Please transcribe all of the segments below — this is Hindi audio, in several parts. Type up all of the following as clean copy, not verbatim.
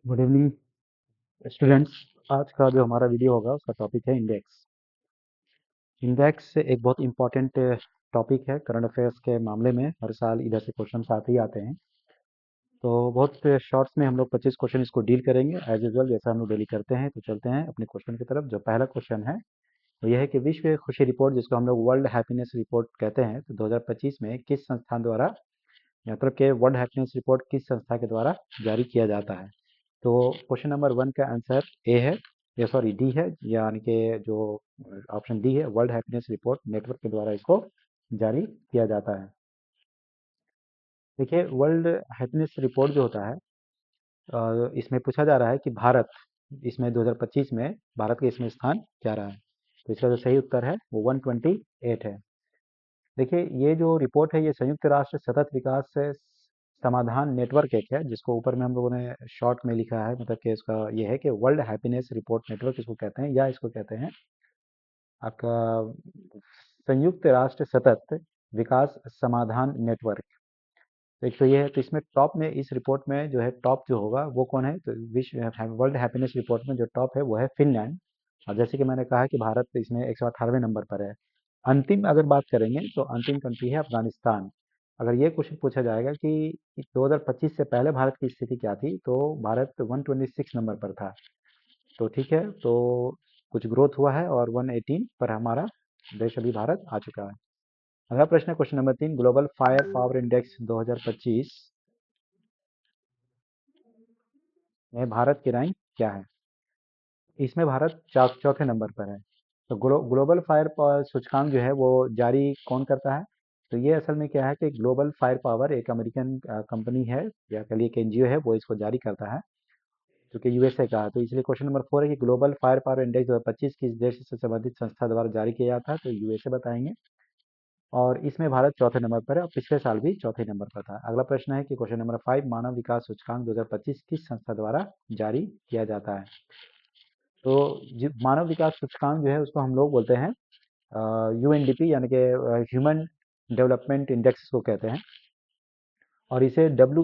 Good evening students. आज का जो हमारा वीडियो होगा उसका टॉपिक है इंडेक्स। इंडेक्स एक बहुत इंपॉर्टेंट टॉपिक है करंट अफेयर्स के मामले में। हर साल इधर से क्वेश्चन आते ही आते हैं, तो बहुत शॉर्ट्स में हम लोग 25 क्वेश्चन इसको डील करेंगे एज यूजल, जैसा हम लोग डेली करते हैं। तो चलते हैं अपने क्वेश्चन की तरफ। जो पहला क्वेश्चन है वो यह है कि विश्व खुशी रिपोर्ट, जिसको हम लोग वर्ल्ड हैप्पीनेस रिपोर्ट कहते हैं, तो 2025 में किस संस्थान द्वारा, मतलब के वर्ल्ड हैप्पीनेस रिपोर्ट किस संस्था के द्वारा जारी किया जाता है। तो क्वेश्चन नंबर वन का आंसर ए है, या सॉरी डी है, यानी कि जो ऑप्शन डी है, वर्ल्ड हैप्पीनेस रिपोर्ट नेटवर्क के द्वारा इसको जारी किया जाता है। देखिए, वर्ल्ड हैप्पीनेस रिपोर्ट जो होता है, इसमें पूछा जा रहा है कि भारत इसमें 2025 में भारत का इसमें स्थान क्या रहा है। तो इसका जो सही उत्तर है वो 128 है। देखिए, ये जो रिपोर्ट है ये संयुक्त राष्ट्र सतत विकास से समाधान नेटवर्क एक है, जिसको ऊपर में हम लोगों ने शॉर्ट में लिखा है, मतलब कि इसका ये है कि वर्ल्ड हैप्पीनेस रिपोर्ट नेटवर्क इसको कहते हैं, या इसको कहते हैं आपका संयुक्त राष्ट्र सतत विकास समाधान नेटवर्क। एक तो ये है, तो इसमें टॉप में इस रिपोर्ट में जो है टॉप जो होगा वो कौन है, तो विश्व वर्ल्ड हैप्पीनेस रिपोर्ट में जो टॉप है वो है फिनलैंड। और जैसे कि मैंने कहा कि भारत इसमें 118वें नंबर पर है। अंतिम अगर बात करेंगे तो अंतिम कंट्री है अफगानिस्तान। अगर ये क्वेश्चन पूछा जाएगा कि 2025 से पहले भारत की स्थिति क्या थी, तो भारत 126 नंबर पर था। तो ठीक है, तो कुछ ग्रोथ हुआ है और 118 पर हमारा देश अभी भारत आ चुका है। अगला प्रश्न है question number 3, global fire power index 2025 में भारत की रैंक क्या है। इसमें भारत चौथे नंबर पर है। तो ग्लोबल फायर पावर सूचकांक जो है वो जारी कौन करता है। तो ये असल में क्या है कि ग्लोबल फायर पावर एक अमेरिकन कंपनी है, या कह लिए एक एनजीओ है, वो इसको जारी करता है, जो कि यूएसए का है। तो इसलिए क्वेश्चन नंबर 4 है कि ग्लोबल फायर पावर इंडेक्स 2025 किस देश से संबंधित संस्था द्वारा जारी किया जाता है। तो यूएसए बताएंगे। और इसमें भारत चौथे नंबर पर है, और पिछले साल भी चौथे नंबर पर था। अगला प्रश्न है कि क्वेश्चन नंबर 5, मानव विकास सूचकांक 2025 किस संस्था द्वारा जारी किया जाता है। तो मानव विकास सूचकांक जो है उसको हम लोग बोलते हैं यूएनडीपी, यानी कि ह्यूमन डेवलपमेंट इंडेक्स को कहते हैं। और इसे डब्ल्यू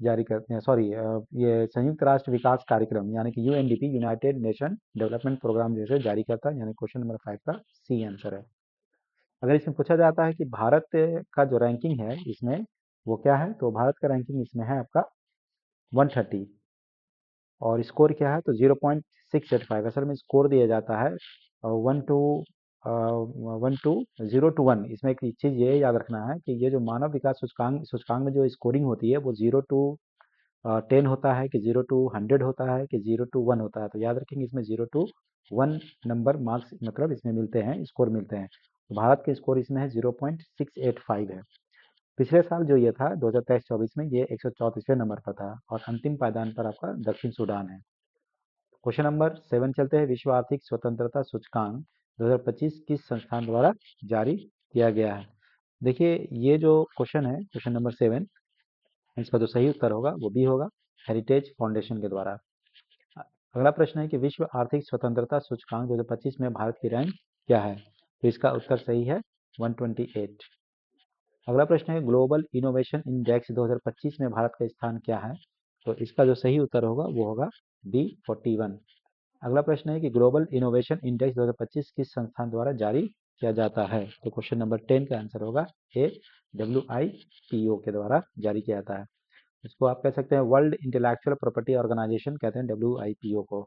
जारी करते हैं, सॉरी, ये संयुक्त राष्ट्र विकास कार्यक्रम यानी कि UNDP, United Nation Development Programme जैसे जारी करता है। यानी क्वेश्चन नंबर 5 का सी आंसर है। अगर इसमें पूछा जाता है कि भारत का जो रैंकिंग है इसमें वो क्या है, तो भारत का रैंकिंग इसमें है आपका 130। और स्कोर क्या है, तो 0.685। असल में स्कोर दिया जाता है 1 टू इसमें एक चीज़ ये याद रखना है कि ये जो मानव विकास सूचकांक सूचकांक में जो स्कोरिंग होती है वो 0 टू 10 होता है, कि 0 टू 100 होता है, कि 0 टू 1 होता है। तो याद रखेंगे इसमें 0 टू 1 नंबर मार्क्स मतलब इसमें मिलते हैं, स्कोर मिलते हैं। तो भारत के स्कोर इसमें है 0.685 है। पिछले साल जो ये था 2023-24 में ये 134वें नंबर पर था, और अंतिम पायदान पर आपका दक्षिण सूडान है। क्वेश्चन नंबर 7 चलते हैं, विश्व आर्थिक स्वतंत्रता सूचकांक 2025 किस संस्थान द्वारा जारी किया गया है। देखिए, ये जो क्वेश्चन है, क्वेश्चन नंबर 7, इसका जो सही उत्तर होगा वो बी होगा, हेरिटेज फाउंडेशन के द्वारा। अगला प्रश्न है कि विश्व आर्थिक स्वतंत्रता सूचकांक 2025 में भारत की रैंक क्या है। तो इसका उत्तर सही है 128। अगला प्रश्न है, ग्लोबल इनोवेशन इंडेक्स 2025 में भारत का स्थान क्या है। तो इसका जो सही उत्तर होगा वो होगा बी 41। अगला प्रश्न है कि ग्लोबल इनोवेशन इंडेक्स 2025 किस संस्थान द्वारा जारी किया जाता है। तो क्वेश्चन नंबर 10 का आंसर होगा ए, डब्ल्यू के द्वारा जारी किया जाता है। इसको आप कह सकते हैं वर्ल्ड इंटेलेक्चुअल प्रॉपर्टी ऑर्गेनाइजेशन कहते हैं, डब्ल्यू को।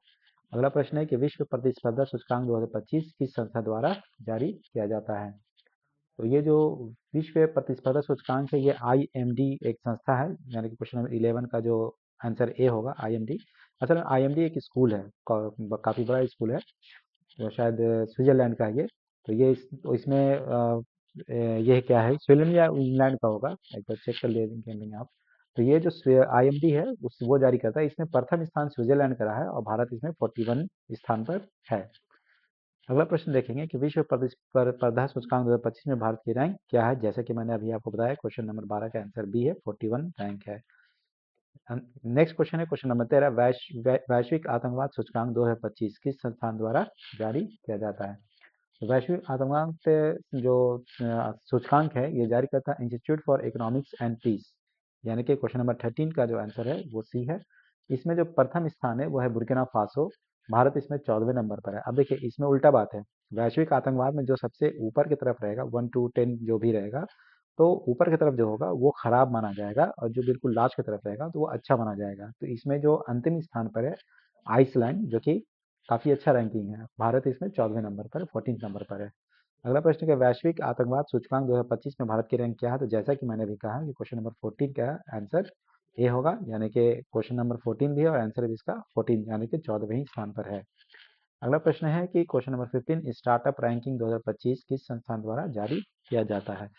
अगला प्रश्न है कि विश्व प्रतिस्पर्धा सूचकांक 2025 किस संस्था द्वारा जारी किया जाता है। तो ये जो विश्व प्रतिस्पर्धा सूचकांक है ये आईएमडी एक संस्था है, यानी कि क्वेश्चन नंबर 11 का जो आंसर ए होगा आईएमडी। असल में आईएमडी एक स्कूल है, काफ़ी बड़ा स्कूल है, तो शायद स्विट्जरलैंड का है ये। तो ये तो इसमें ये क्या है, स्वीडन या इंग्लैंड का होगा, एक बार चेक कर लेंगे आप। तो ये जो आईएमडी है उस वो जारी करता है, इसमें प्रथम स्थान स्विट्जरलैंड का रहा है, और भारत इसमें 41 स्थान पर है। अगला प्रश्न देखेंगे कि विश्व प्रतिस्पर्धा सूचकांक 2025 में भारत की रैंक क्या है। जैसे कि मैंने अभी आपको बताया, क्वेश्चन नंबर 12 का आंसर बी है, 41 रैंक है। नेक्स्ट क्वेश्चन है क्वेश्चन नंबर 13, वैश्विक आतंकवाद सूचकांक 2025 किस संस्थान द्वारा जारी किया जाता है। तो वैश्विक आतंकवाद जो सूचकांक है ये जारी करता है institute for economics and peace, यानी कि क्वेश्चन नंबर 13 का जो आंसर है वो सी है, इसमें जो प्रथम स्थान है वो है बुर्किना फासो, भारत इसमें 14वें नंबर पर है। अब देखिए इसमें उल्टा बात है, वैश्विक आतंकवाद में जो सबसे ऊपर की तरफ रहेगा 1 to 10 जो भी रहेगा, तो ऊपर की तरफ जो होगा वो खराब माना जाएगा, और जो बिल्कुल लास्ट की तरफ रहेगा तो वो अच्छा माना जाएगा। तो इसमें जो अंतिम स्थान पर है आइसलैंड, जो कि काफी अच्छा रैंकिंग है, भारत इसमें 14वें नंबर पर, 14 नंबर पर है। अगला प्रश्न है, वैश्विक आतंकवाद सूचकांक 2025 में भारत की रैंक क्या है? तो जैसा कि मैंने भी कहा कि क्वेश्चन नंबर 14 का आंसर ए होगा, यानी कि क्वेश्चन नंबर 14 भी है और आंसर भी इसका 14 यानी कि 14वें स्थान पर है। अगला प्रश्न है कि क्वेश्चन नंबर 15, स्टार्टअप रैंकिंग 2025 किस संस्थान द्वारा जारी किया जाता है?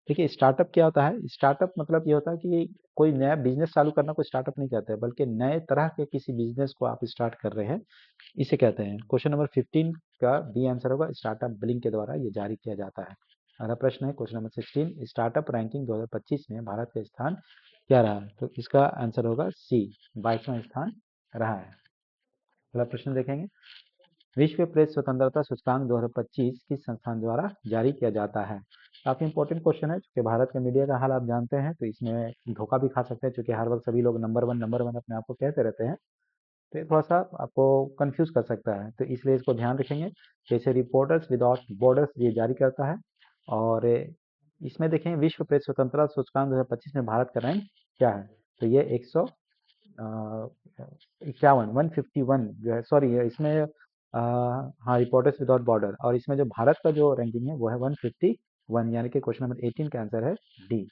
देखिए स्टार्टअप क्या होता है? स्टार्टअप मतलब ये होता है कि कोई नया बिजनेस चालू करना कोई स्टार्टअप नहीं कहते हैं, बल्कि नए तरह के किसी बिजनेस को आप स्टार्ट कर रहे हैं, इसे कहते हैं। क्वेश्चन नंबर 15 का बी आंसर होगा, स्टार्टअप बिलिंग के द्वारा ये जारी किया जाता है। अगला प्रश्न है क्वेश्चन नंबर 16, स्टार्टअप रैंकिंग 2025 में भारत का स्थान क्या रहा है? तो इसका आंसर होगा सी, 22वां स्थान रहा है। अगला प्रश्न देखेंगे, विश्व प्रेस स्वतंत्रता सूचकांक 2025 किस संस्थान द्वारा जारी किया जाता है? काफी इंपॉर्टेंट क्वेश्चन है, क्योंकि भारत के मीडिया का हाल आप जानते हैं, तो इसमें धोखा भी खा सकते हैं, क्योंकि हर वक्त सभी लोग नंबर वन अपने आप को कहते रहते हैं, तो ये थोड़ा सा आपको कंफ्यूज कर सकता है, तो इसलिए इसको ध्यान रखेंगे। जैसे रिपोर्टर्स विदाउट बॉर्डर्स ये जारी करता है, और इसमें देखें विश्व प्रेस स्वतंत्रता सूचकांक 2025 में भारत का रैंक क्या है? तो ये 151, 151 जो है, सॉरी इसमें हाँ रिपोर्टर्स विदाउट बॉर्डर, और इसमें जो भारत का जो रैंकिंग है वो है 151, यानी कि क्वेश्चन नंबर 18 का आंसर है डी।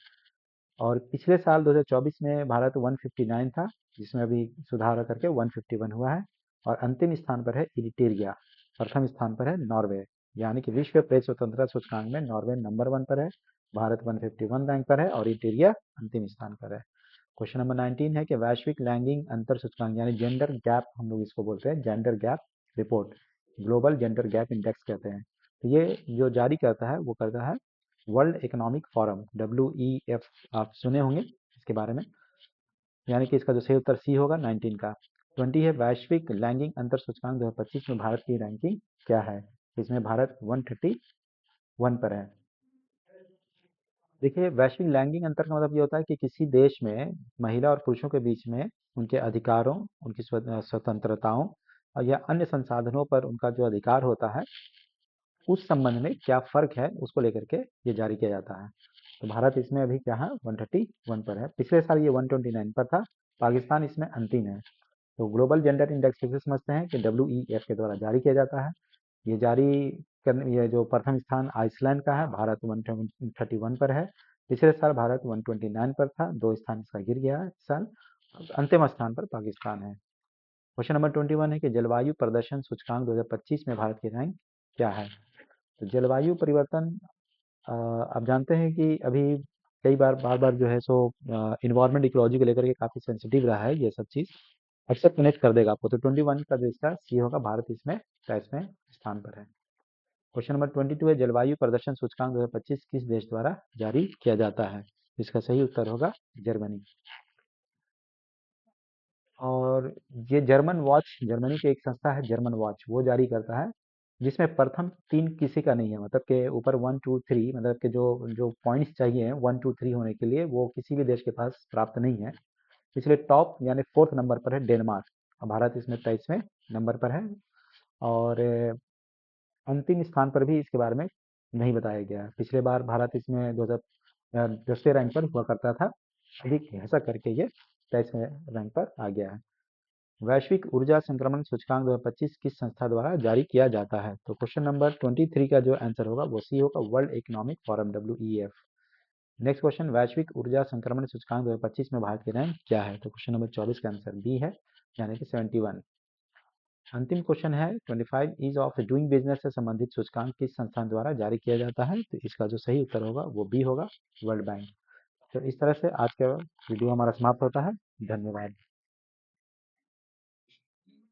और पिछले साल 2024 में भारत 159 था, जिसमें अभी सुधार करके 151 हुआ है। और अंतिम स्थान पर है इरिटेरिया, प्रथम स्थान पर है नॉर्वे, यानी कि विश्व प्रेस स्वतंत्रता सूचकांक में नॉर्वे नंबर 1 पर है, भारत 151 रैंक पर है और इरिटेरिया अंतिम स्थान पर है। क्वेश्चन नंबर 19 है कि वैश्विक लैंगिंग अंतर सूचकांक यानी जेंडर गैप, हम लोग इसको बोलते हैं gender gap report, global gender gap index कहते हैं, तो ये जो जारी करता है वो करता है वर्ल्ड इकोनॉमिक फोरम, WEF, आप सुने होंगे इसके बारे में, यानी कि इसका जो सही उत्तर सी होगा 19 का। 20 है वैश्विक लैंगिंग अंतर सूचकांक 2025 में भारत की रैंकिंग क्या है? इसमें भारत 131 पर है। देखिए वैश्विक लैंगिंग अंतर का मतलब ये होता है कि किसी देश में महिला और पुरुषों के बीच में उनके अधिकारों, उनकी स्वतंत्रताओं और या अन्य संसाधनों पर उनका जो अधिकार होता है, उस संबंध में क्या फर्क है उसको लेकर के ये जारी किया जाता है। तो भारत इसमें अभी क्या है 131 पर है, पिछले साल ये 129 पर था, पाकिस्तान इसमें अंतिम है। तो ग्लोबल जेंडर इंडेक्स कैसे समझते हैं कि WEF के द्वारा जारी किया जाता है। ये जारी करने, ये जो प्रथम स्थान आइसलैंड का है, भारत 131 पर है, पिछले साल भारत 129 पर था, 2 स्थान इसका गिर गया है इस साल, अंतिम स्थान पर पाकिस्तान है। क्वेश्चन नंबर 21 है कि जलवायु प्रदर्शन सूचकांक 2025 में भारत की रैंक क्या है? तो जलवायु परिवर्तन, आप जानते हैं कि अभी कई बार जो है सो इन्वायरमेंट इकोलॉजी को लेकर के काफी सेंसिटिव रहा है ये सब चीज, अक्सर कनेक्ट कर देगा आपको। तो 21 का जो इसका सी होगा, भारत इसमें 22वें स्थान पर है। क्वेश्चन नंबर 22 है जलवायु प्रदर्शन सूचकांक 2025 किस देश द्वारा जारी किया जाता है? इसका सही उत्तर होगा जर्मनी। और ये जर्मन वॉच, जर्मनी की एक संस्था है जर्मन वॉच, वो जारी करता है, जिसमें प्रथम 3 किसी का नहीं है, मतलब के ऊपर 1 2 3, मतलब के जो जो पॉइंट्स चाहिए 1 2 3 होने के लिए वो किसी भी देश के पास प्राप्त नहीं है। इसलिए टॉप यानी 4th नंबर पर है डेनमार्क, और भारत इसमें 23वें नंबर पर है। और अंतिम स्थान पर भी इसके बारे में नहीं बताया गया है। पिछले बार भारत इसमें 10वें रैंक पर हुआ करता था, अभी ऐसा करके ये 23वें रैंक पर आ गया है। वैश्विक ऊर्जा संक्रमण सूचकांक 2025 किस संस्था द्वारा जारी किया जाता है? तो क्वेश्चन नंबर 23 का जो आंसर होगा वो सी होगा, world economic forum, WEF। Next question, वैश्विक ऊर्जा संक्रमण सूचकांक 2025 में भारत की रैंक क्या है? तो क्वेश्चन नंबर 24 का आंसर बी है, यानी कि 71। अंतिम क्वेश्चन है 25, ईज ऑफ डूइंग बिजनेस से संबंधित सूचकांक किस संस्थान द्वारा जारी किया जाता है? तो इसका जो सही उत्तर होगा वो बी होगा, वर्ल्ड बैंक। तो इस तरह से आज का वीडियो हमारा समाप्त होता है। धन्यवाद।